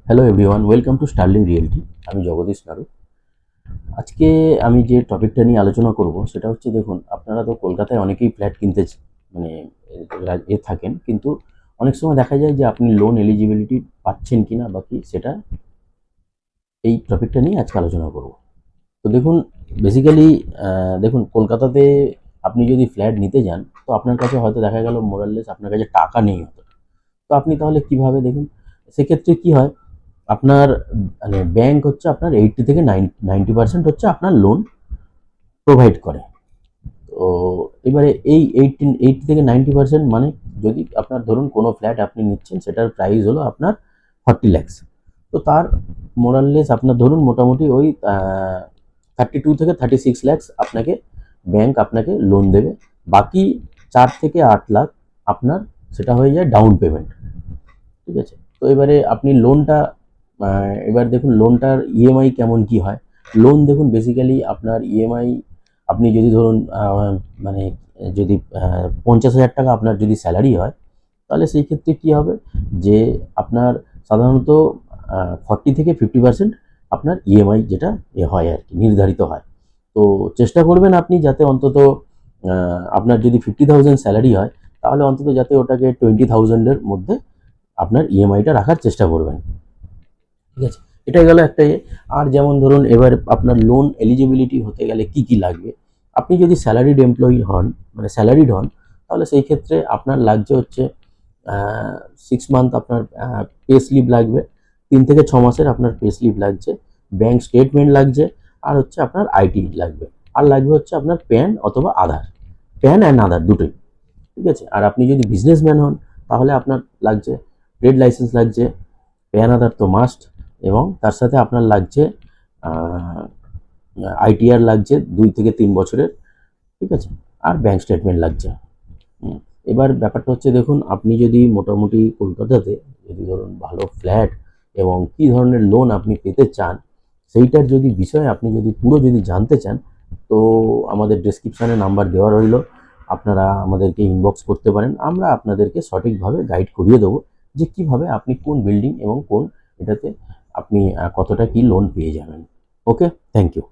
Hello everyone, welcome to Sterling Realty. আমি জগদীশ নাড়ু। আজকে আমি যে টপিকটা নিয়ে আলোচনা করব সেটা হচ্ছে, দেখুন, আপনারা তো কলকাতায় অনেকেই ফ্ল্যাট কিনতে মানে থাকেন, কিন্তু অনেক সময় দেখা যায় যে আপনি লোন এলিজিবিলিটি পাচ্ছেন কিনা বা কি, সেটা এই টপিকটা নিয়ে আজকে আলোচনা করব। তো দেখুন, বেসিক্যালি দেখুন, কলকাতাতে আপনি যদি ফ্ল্যাট নিতে যান, তো আপনার কাছে হয়তো দেখা গেল মোরাললেস আপনার কাছে টাকা নেই হতো। তো আপনি তাহলে কিভাবে, দেখুন, সেক্ষেত্রে কি হয়, আপনার মানে ব্যাংক হচ্ছে আপনার 80 থেকে 90% হচ্ছে আপনার লোন প্রোভাইড করে। তো এবারে এই 80 থেকে 90% মানে, যদি আপনার ধরুন কোনো ফ্ল্যাট আপনি নিচ্ছেন, সেটার প্রাইস হলো আপনার 40 lakhs। তো তার মোরাললেস আপনার ধরুন মোটামুটি ওই 32 থেকে 36 lakhs আপনাকে ব্যাংক আপনাকে লোন দেবে। বাকি 4 থেকে 8 লাখ আপনার সেটা হয়ে যায় ডাউন পেমেন্ট। ঠিক আছে? তো এবারে আপনি লোনটা, এবার দেখুন লোনটার ইএমআই কেমন কি হয়। লোন দেখুন, বেসিক্যালি আপনার ইএমআই, আপনি যদি ধরুন মানে যদি 50,000 টাকা আপনার যদি স্যালারি হয়, তাহলে সেই ক্ষেত্রে কি হবে, যে আপনার সাধারণত 40 থেকে 50% আপনার ইএমআই যেটা হয় আর কি, নির্ধারিত হয়। তো চেষ্টা করবেন আপনি যাতে অন্তত আপনার যদি 50,000 স্যালারি হয়, তাহলে অন্তত যাতে ওটাকে 20,000-এর মধ্যে আপনার ইএমআইটা রাখার চেষ্টা করবেন। ঠিক আছে? এটা গেল একটা ইয়ে। আর যেমন ধরুন, এবার আপনার লোন এলিজিবিলিটি হতে গেলে কি কি লাগবে। আপনি যদি স্যালারিড এমপ্লয়ি হন, মানে স্যালারিড হন, তাহলে সেই ক্ষেত্রে আপনার লাগছে হচ্ছে 6 মান্থ আপনার পে স্লিপ লাগবে, 3 থেকে 6 মাসের আপনার পে স্লিপ লাগছে, ব্যাংক স্টেটমেন্ট লাগছে, আর হচ্ছে আপনার আইটি লাগবে, আর লাগবে হচ্ছে আপনার প্যান অথবা আধার, প্যান অ্যান্ড আধার দুটোই। ঠিক আছে? আর আপনি যদি বিজনেসম্যান হন, তাহলে আপনার লাগছে ট্রেড লাইসেন্স লাগছে, প্যান আধার তো মাস্ট, এবং তার সাথে আপনার লাগছে আইটিআর লাগছে 2 থেকে 3 বছরের। ঠিক আছে? আর ব্যাংক স্টেটমেন্ট লাগছে। এবার ব্যাপারটা হচ্ছে, দেখুন, আপনি যদি মোটামুটি কলকাতাতে যদি ধরুন ভালো ফ্ল্যাট এবং কী ধরনের লোন আপনি পেতে চান, সেইটার যদি বিষয়ে আপনি যদি পুরো যদি জানতে চান, তো আমাদের ডেসক্রিপশানে নাম্বার দেওয়া রইল, আপনারা আমাদেরকে ইনবক্স করতে পারেন। আমরা আপনাদেরকে সঠিকভাবে গাইড করিয়ে দেবো যে কীভাবে আপনি কোন বিল্ডিং এবং কোন এটাতে আপনি কতটা কি লোন পেয়ে যাবেন। ওকে, থ্যাংক ইউ।